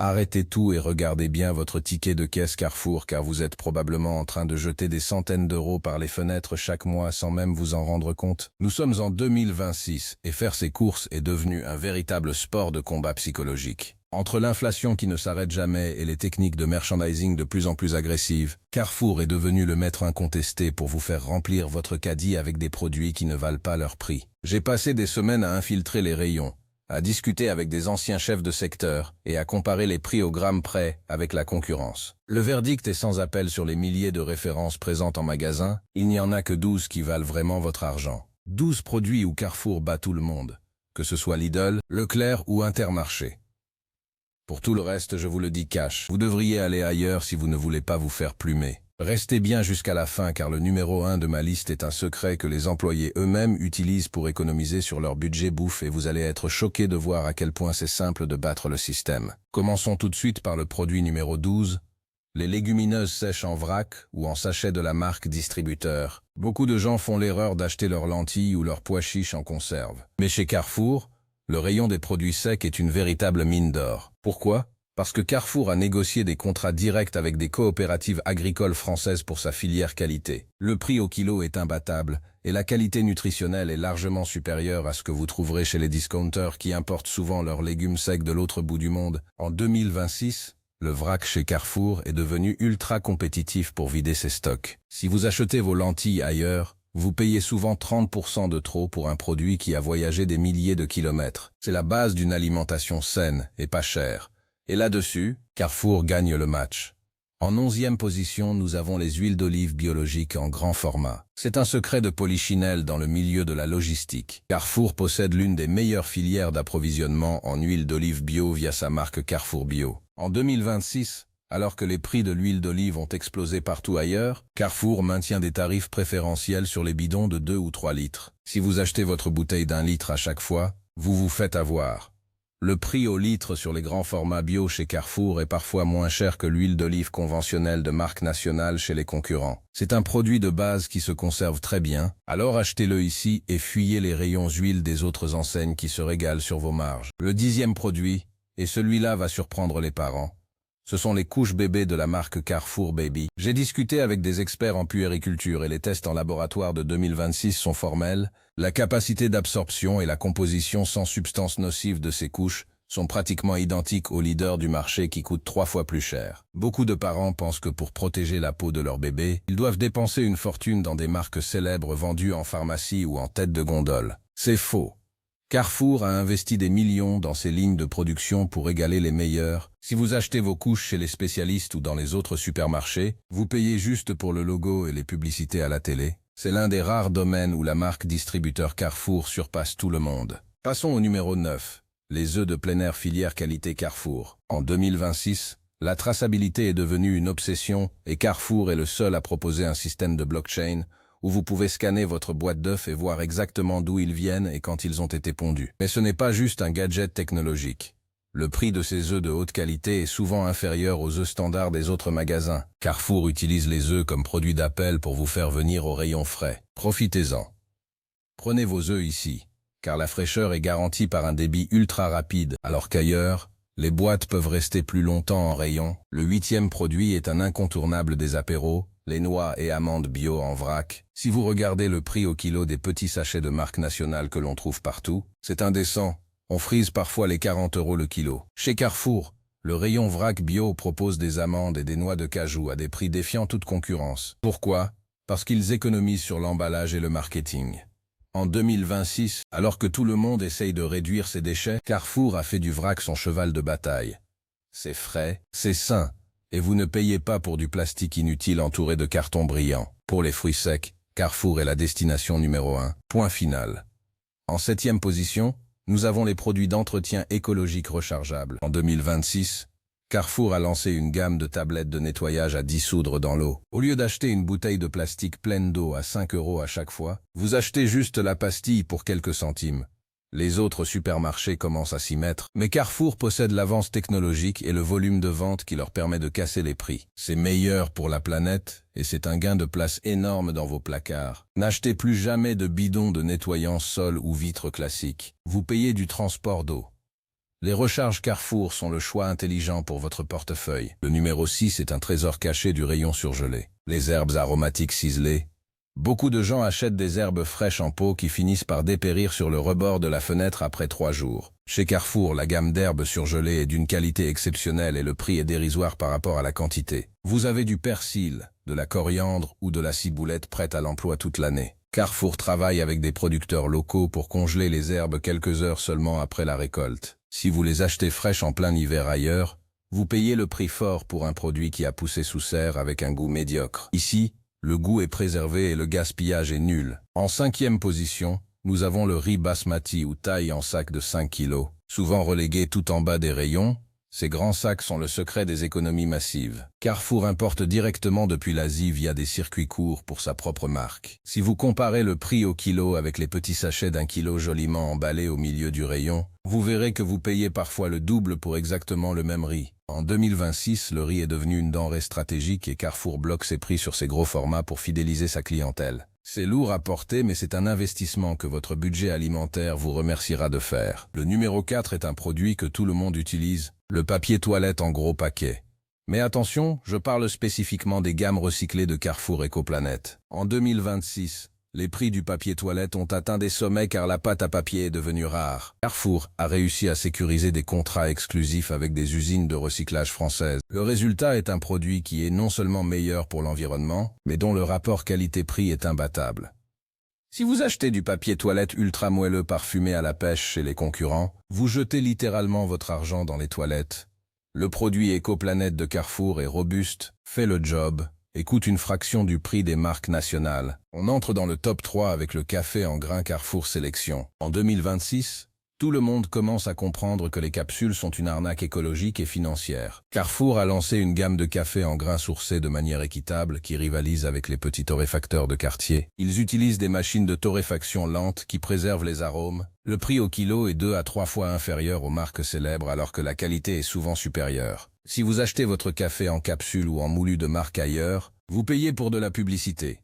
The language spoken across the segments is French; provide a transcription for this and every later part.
Arrêtez tout et regardez bien votre ticket de caisse Carrefour car vous êtes probablement en train de jeter des centaines d'euros par les fenêtres chaque mois sans même vous en rendre compte. Nous sommes en 2026 et faire ses courses est devenu un véritable sport de combat psychologique. Entre l'inflation qui ne s'arrête jamais et les techniques de merchandising de plus en plus agressives, Carrefour est devenu le maître incontesté pour vous faire remplir votre caddie avec des produits qui ne valent pas leur prix. J'ai passé des semaines à infiltrer les rayons, à discuter avec des anciens chefs de secteur et à comparer les prix au gramme près avec la concurrence. Le verdict est sans appel sur les milliers de références présentes en magasin, il n'y en a que 12 qui valent vraiment votre argent. 12 produits où Carrefour bat tout le monde, que ce soit Lidl, Leclerc ou Intermarché. Pour tout le reste, je vous le dis cash, vous devriez aller ailleurs si vous ne voulez pas vous faire plumer. Restez bien jusqu'à la fin car le numéro 1 de ma liste est un secret que les employés eux-mêmes utilisent pour économiser sur leur budget bouffe et vous allez être choqués de voir à quel point c'est simple de battre le système. Commençons tout de suite par le produit numéro 12, les légumineuses sèches en vrac ou en sachet de la marque distributeur. Beaucoup de gens font l'erreur d'acheter leurs lentilles ou leurs pois chiches en conserve. Mais chez Carrefour, le rayon des produits secs est une véritable mine d'or. Pourquoi ? Parce que Carrefour a négocié des contrats directs avec des coopératives agricoles françaises pour sa filière qualité. Le prix au kilo est imbattable et la qualité nutritionnelle est largement supérieure à ce que vous trouverez chez les discounters qui importent souvent leurs légumes secs de l'autre bout du monde. En 2026, le vrac chez Carrefour est devenu ultra compétitif pour vider ses stocks. Si vous achetez vos lentilles ailleurs, vous payez souvent 30% de trop pour un produit qui a voyagé des milliers de kilomètres. C'est la base d'une alimentation saine et pas chère. Et là-dessus, Carrefour gagne le match. En 11e position, nous avons les huiles d'olive biologiques en grand format. C'est un secret de polichinelle dans le milieu de la logistique. Carrefour possède l'une des meilleures filières d'approvisionnement en huile d'olive bio via sa marque Carrefour Bio. En 2026, alors que les prix de l'huile d'olive ont explosé partout ailleurs, Carrefour maintient des tarifs préférentiels sur les bidons de 2 ou 3 litres. Si vous achetez votre bouteille d'1 litre à chaque fois, vous vous faites avoir. Le prix au litre sur les grands formats bio chez Carrefour est parfois moins cher que l'huile d'olive conventionnelle de marque nationale chez les concurrents. C'est un produit de base qui se conserve très bien, alors achetez-le ici et fuyez les rayons huile des autres enseignes qui se régalent sur vos marges. Le 10e produit, et celui-là va surprendre les parents, ce sont les couches bébés de la marque Carrefour Baby. J'ai discuté avec des experts en puériculture et les tests en laboratoire de 2026 sont formels. La capacité d'absorption et la composition sans substances nocives de ces couches sont pratiquement identiques aux leaders du marché qui coûtent 3 fois plus cher. Beaucoup de parents pensent que pour protéger la peau de leur bébé, ils doivent dépenser une fortune dans des marques célèbres vendues en pharmacie ou en tête de gondole. C'est faux. Carrefour a investi des millions dans ses lignes de production pour égaler les meilleurs. Si vous achetez vos couches chez les spécialistes ou dans les autres supermarchés, vous payez juste pour le logo et les publicités à la télé. C'est l'un des rares domaines où la marque distributeur Carrefour surpasse tout le monde. Passons au numéro 9, les œufs de plein air filière qualité Carrefour. En 2026, la traçabilité est devenue une obsession et Carrefour est le seul à proposer un système de blockchain où vous pouvez scanner votre boîte d'œufs et voir exactement d'où ils viennent et quand ils ont été pondus. Mais ce n'est pas juste un gadget technologique. Le prix de ces œufs de haute qualité est souvent inférieur aux œufs standards des autres magasins. Carrefour utilise les œufs comme produit d'appel pour vous faire venir au rayon frais. Profitez-en. Prenez vos œufs ici, car la fraîcheur est garantie par un débit ultra rapide, alors qu'ailleurs, les boîtes peuvent rester plus longtemps en rayon. Le 8e produit est un incontournable des apéros, les noix et amandes bio en vrac. Si vous regardez le prix au kilo des petits sachets de marque nationale que l'on trouve partout, c'est indécent. On frise parfois les 40 € le kilo. Chez Carrefour, le rayon vrac bio propose des amandes et des noix de cajou à des prix défiant toute concurrence. Pourquoi ? Parce qu'ils économisent sur l'emballage et le marketing. En 2026, alors que tout le monde essaye de réduire ses déchets, Carrefour a fait du vrac son cheval de bataille. C'est frais, c'est sain. Et vous ne payez pas pour du plastique inutile entouré de carton brillant. Pour les fruits secs, Carrefour est la destination numéro 1. Point final. En 7e position, nous avons les produits d'entretien écologique rechargeables. En 2026, Carrefour a lancé une gamme de tablettes de nettoyage à dissoudre dans l'eau. Au lieu d'acheter une bouteille de plastique pleine d'eau à 5 € à chaque fois, vous achetez juste la pastille pour quelques centimes. Les autres supermarchés commencent à s'y mettre, mais Carrefour possède l'avance technologique et le volume de vente qui leur permet de casser les prix. C'est meilleur pour la planète et c'est un gain de place énorme dans vos placards. N'achetez plus jamais de bidons de nettoyant sol ou vitres classiques. Vous payez du transport d'eau. Les recharges Carrefour sont le choix intelligent pour votre portefeuille. Le numéro 6 est un trésor caché du rayon surgelé. Les herbes aromatiques ciselées. Beaucoup de gens achètent des herbes fraîches en pot qui finissent par dépérir sur le rebord de la fenêtre après 3 jours. Chez Carrefour, la gamme d'herbes surgelées est d'une qualité exceptionnelle et le prix est dérisoire par rapport à la quantité. Vous avez du persil, de la coriandre ou de la ciboulette prête à l'emploi toute l'année. Carrefour travaille avec des producteurs locaux pour congeler les herbes quelques heures seulement après la récolte. Si vous les achetez fraîches en plein hiver ailleurs, vous payez le prix fort pour un produit qui a poussé sous serre avec un goût médiocre. Ici, le goût est préservé et le gaspillage est nul. En 5e position, nous avons le riz basmati ou thaï en sac de 5 kg. Souvent relégué tout en bas des rayons, ces grands sacs sont le secret des économies massives. Carrefour importe directement depuis l'Asie via des circuits courts pour sa propre marque. Si vous comparez le prix au kilo avec les petits sachets d'1 kilo joliment emballés au milieu du rayon, vous verrez que vous payez parfois le double pour exactement le même riz. En 2026, le riz est devenu une denrée stratégique et Carrefour bloque ses prix sur ses gros formats pour fidéliser sa clientèle. C'est lourd à porter, mais c'est un investissement que votre budget alimentaire vous remerciera de faire. Le numéro 4 est un produit que tout le monde utilise, le papier toilette en gros paquet. Mais attention, je parle spécifiquement des gammes recyclées de Carrefour Ecoplanète. En 2026, les prix du papier toilette ont atteint des sommets car la pâte à papier est devenue rare. Carrefour a réussi à sécuriser des contrats exclusifs avec des usines de recyclage françaises. Le résultat est un produit qui est non seulement meilleur pour l'environnement, mais dont le rapport qualité-prix est imbattable. Si vous achetez du papier toilette ultra moelleux parfumé à la pêche chez les concurrents, vous jetez littéralement votre argent dans les toilettes. Le produit Ecoplanète de Carrefour est robuste, fait le job, et coûte une fraction du prix des marques nationales. On entre dans le top 3 avec le café en grains Carrefour Sélection. En 2026, tout le monde commence à comprendre que les capsules sont une arnaque écologique et financière. Carrefour a lancé une gamme de café en grains sourcés de manière équitable qui rivalise avec les petits torréfacteurs de quartier. Ils utilisent des machines de torréfaction lentes qui préservent les arômes. Le prix au kilo est 2 à 3 fois inférieur aux marques célèbres alors que la qualité est souvent supérieure. Si vous achetez votre café en capsule ou en moulu de marque ailleurs, vous payez pour de la publicité.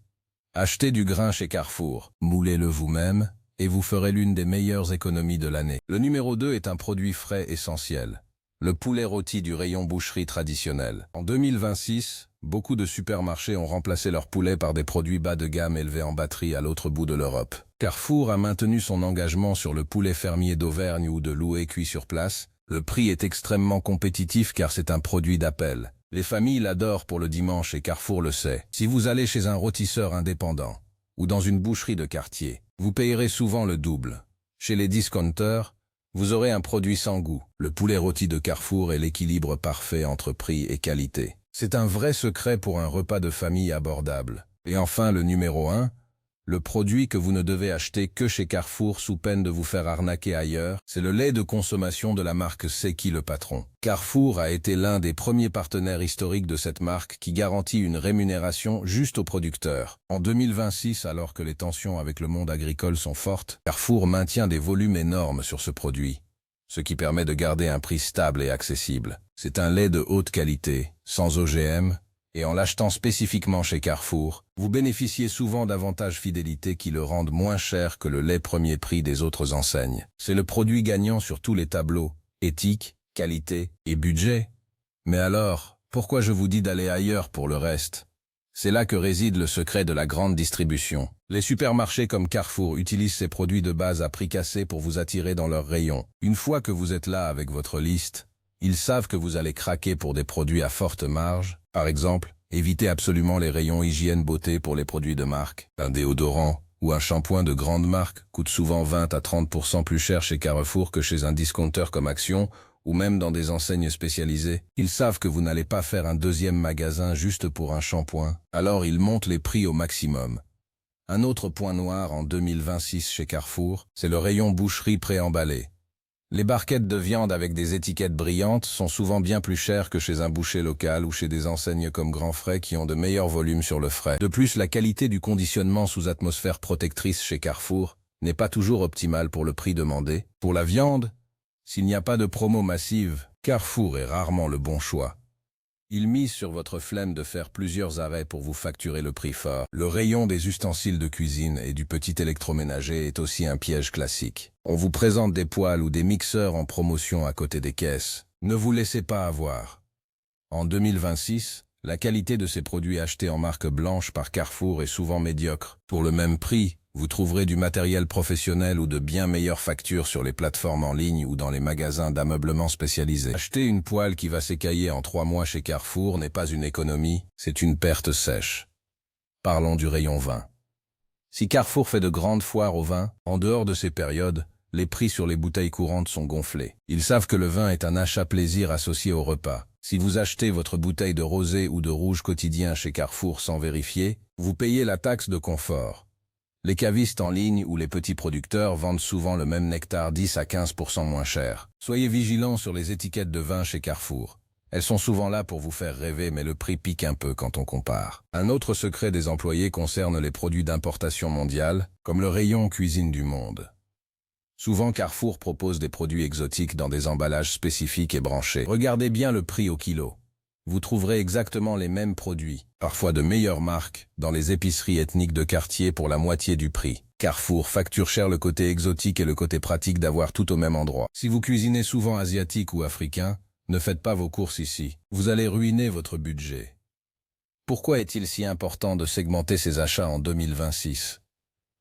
Achetez du grain chez Carrefour, moulez-le vous-même, et vous ferez l'une des meilleures économies de l'année. Le numéro 2 est un produit frais essentiel. Le poulet rôti du rayon boucherie traditionnel. En 2026, beaucoup de supermarchés ont remplacé leur poulet par des produits bas de gamme élevés en batterie à l'autre bout de l'Europe. Carrefour a maintenu son engagement sur le poulet fermier d'Auvergne ou de Loué cuit sur place. Le prix est extrêmement compétitif car c'est un produit d'appel. Les familles l'adorent pour le dimanche et Carrefour le sait. Si vous allez chez un rôtisseur indépendant ou dans une boucherie de quartier, vous payerez souvent le double. Chez les discounters, vous aurez un produit sans goût. Le poulet rôti de Carrefour est l'équilibre parfait entre prix et qualité. C'est un vrai secret pour un repas de famille abordable. Et enfin, le numéro 1, le produit que vous ne devez acheter que chez Carrefour sous peine de vous faire arnaquer ailleurs, c'est le lait de consommation de la marque C'est qui le patron. Carrefour a été l'un des premiers partenaires historiques de cette marque qui garantit une rémunération juste aux producteurs. En 2026, alors que les tensions avec le monde agricole sont fortes, Carrefour maintient des volumes énormes sur ce produit, ce qui permet de garder un prix stable et accessible. C'est un lait de haute qualité, sans OGM, et en l'achetant spécifiquement chez Carrefour, vous bénéficiez souvent d'avantages fidélité qui le rendent moins cher que le lait premier prix des autres enseignes. C'est le produit gagnant sur tous les tableaux, éthique, qualité et budget. Mais alors, pourquoi je vous dis d'aller ailleurs pour le reste? C'est là que réside le secret de la grande distribution. Les supermarchés comme Carrefour utilisent ces produits de base à prix cassé pour vous attirer dans leurs rayons. Une fois que vous êtes là avec votre liste, ils savent que vous allez craquer pour des produits à forte marge. Par exemple, évitez absolument les rayons hygiène beauté pour les produits de marque. Un déodorant ou un shampoing de grande marque coûte souvent 20 à 30% plus cher chez Carrefour que chez un discounter comme Action ou même dans des enseignes spécialisées. Ils savent que vous n'allez pas faire un deuxième magasin juste pour un shampoing. Alors ils montent les prix au maximum. Un autre point noir en 2026 chez Carrefour, c'est le rayon boucherie préemballé. Les barquettes de viande avec des étiquettes brillantes sont souvent bien plus chères que chez un boucher local ou chez des enseignes comme Grand Frais qui ont de meilleurs volumes sur le frais. De plus, la qualité du conditionnement sous atmosphère protectrice chez Carrefour n'est pas toujours optimale pour le prix demandé. Pour la viande, s'il n'y a pas de promo massive, Carrefour est rarement le bon choix. Ils misent sur votre flemme de faire plusieurs arrêts pour vous facturer le prix fort. Le rayon des ustensiles de cuisine et du petit électroménager est aussi un piège classique. On vous présente des poêles ou des mixeurs en promotion à côté des caisses. Ne vous laissez pas avoir. En 2026, la qualité de ces produits achetés en marque blanche par Carrefour est souvent médiocre. Pour le même prix, vous trouverez du matériel professionnel ou de bien meilleures factures sur les plateformes en ligne ou dans les magasins d'ameublement spécialisés. Acheter une poêle qui va s'écailler en 3 mois chez Carrefour n'est pas une économie, c'est une perte sèche. Parlons du rayon vin. Si Carrefour fait de grandes foires au vin, en dehors de ces périodes, les prix sur les bouteilles courantes sont gonflés. Ils savent que le vin est un achat plaisir associé au repas. Si vous achetez votre bouteille de rosé ou de rouge quotidien chez Carrefour sans vérifier, vous payez la taxe de confort. Les cavistes en ligne ou les petits producteurs vendent souvent le même nectar 10 à 15% moins cher. Soyez vigilants sur les étiquettes de vin chez Carrefour. Elles sont souvent là pour vous faire rêver, mais le prix pique un peu quand on compare. Un autre secret des employés concerne les produits d'importation mondiale, comme le rayon cuisine du monde. Souvent, Carrefour propose des produits exotiques dans des emballages spécifiques et branchés. Regardez bien le prix au kilo. Vous trouverez exactement les mêmes produits, parfois de meilleures marques, dans les épiceries ethniques de quartier pour la moitié du prix. Carrefour facture cher le côté exotique et le côté pratique d'avoir tout au même endroit. Si vous cuisinez souvent asiatique ou africain, ne faites pas vos courses ici. Vous allez ruiner votre budget. Pourquoi est-il si important de segmenter ses achats en 2026 ?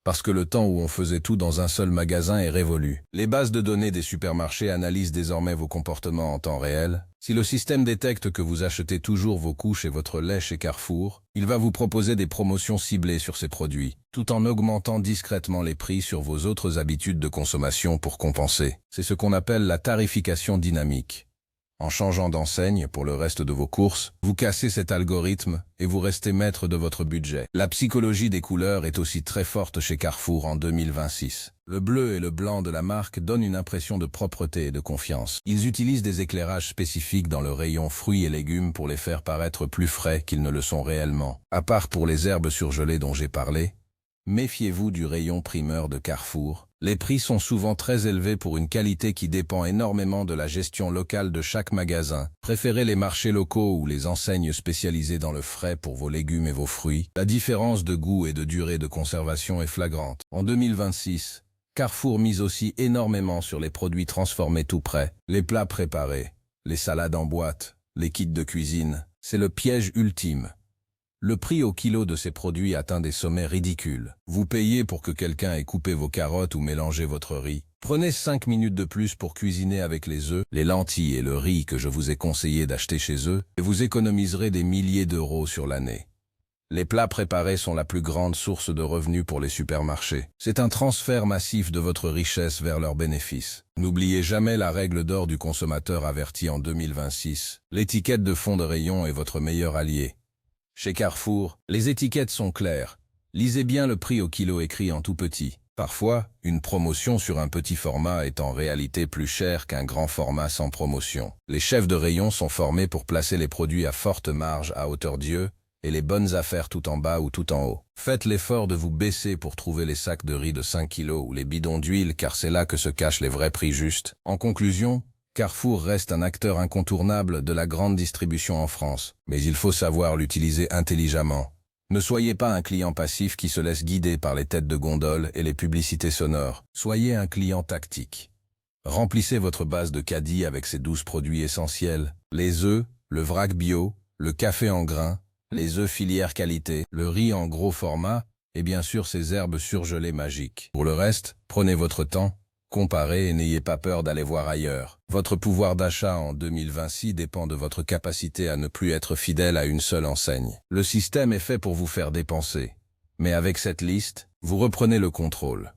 Parce que le temps où on faisait tout dans un seul magasin est révolu. Les bases de données des supermarchés analysent désormais vos comportements en temps réel. Si le système détecte que vous achetez toujours vos couches et votre lait chez Carrefour, il va vous proposer des promotions ciblées sur ces produits, tout en augmentant discrètement les prix sur vos autres habitudes de consommation pour compenser. C'est ce qu'on appelle la tarification dynamique. En changeant d'enseigne pour le reste de vos courses, vous cassez cet algorithme et vous restez maître de votre budget. La psychologie des couleurs est aussi très forte chez Carrefour en 2026. Le bleu et le blanc de la marque donnent une impression de propreté et de confiance. Ils utilisent des éclairages spécifiques dans le rayon fruits et légumes pour les faire paraître plus frais qu'ils ne le sont réellement. À part pour les herbes surgelées dont j'ai parlé, méfiez-vous du rayon primeur de Carrefour. Les prix sont souvent très élevés pour une qualité qui dépend énormément de la gestion locale de chaque magasin. Préférez les marchés locaux ou les enseignes spécialisées dans le frais pour vos légumes et vos fruits. La différence de goût et de durée de conservation est flagrante. En 2026, Carrefour mise aussi énormément sur les produits transformés tout prêts, les plats préparés, les salades en boîte, les kits de cuisine. C'est le piège ultime. Le prix au kilo de ces produits atteint des sommets ridicules. Vous payez pour que quelqu'un ait coupé vos carottes ou mélangé votre riz. Prenez 5 minutes de plus pour cuisiner avec les œufs, les lentilles et le riz que je vous ai conseillé d'acheter chez eux, et vous économiserez des milliers d'euros sur l'année. Les plats préparés sont la plus grande source de revenus pour les supermarchés. C'est un transfert massif de votre richesse vers leurs bénéfices. N'oubliez jamais la règle d'or du consommateur averti en 2026. L'étiquette de fond de rayon est votre meilleur allié. Chez Carrefour, les étiquettes sont claires. Lisez bien le prix au kilo écrit en tout petit. Parfois, une promotion sur un petit format est en réalité plus cher qu'un grand format sans promotion. Les chefs de rayon sont formés pour placer les produits à forte marge à hauteur d'yeux et les bonnes affaires tout en bas ou tout en haut. Faites l'effort de vous baisser pour trouver les sacs de riz de 5 kilos ou les bidons d'huile car c'est là que se cachent les vrais prix justes. En conclusion, Carrefour reste un acteur incontournable de la grande distribution en France, mais il faut savoir l'utiliser intelligemment. Ne soyez pas un client passif qui se laisse guider par les têtes de gondole et les publicités sonores. Soyez un client tactique. Remplissez votre base de caddie avec ces 12 produits essentiels. Les œufs, le vrac bio, le café en grains, les œufs filière qualité, le riz en gros format et bien sûr ces herbes surgelées magiques. Pour le reste, prenez votre temps. Comparez et n'ayez pas peur d'aller voir ailleurs. Votre pouvoir d'achat en 2026 dépend de votre capacité à ne plus être fidèle à une seule enseigne. Le système est fait pour vous faire dépenser. Mais avec cette liste, vous reprenez le contrôle.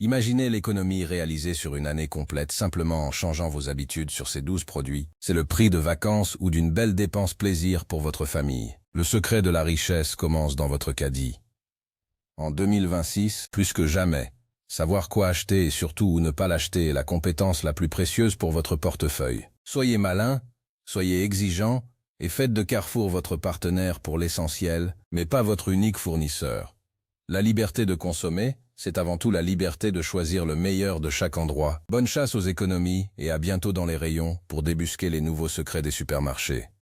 Imaginez l'économie réalisée sur une année complète simplement en changeant vos habitudes sur ces 12 produits. C'est le prix de vacances ou d'une belle dépense plaisir pour votre famille. Le secret de la richesse commence dans votre caddie. En 2026, plus que jamais, savoir quoi acheter et surtout où ne pas l'acheter est la compétence la plus précieuse pour votre portefeuille. Soyez malin, soyez exigeant et faites de Carrefour votre partenaire pour l'essentiel, mais pas votre unique fournisseur. La liberté de consommer, c'est avant tout la liberté de choisir le meilleur de chaque endroit. Bonne chasse aux économies et à bientôt dans les rayons pour débusquer les nouveaux secrets des supermarchés.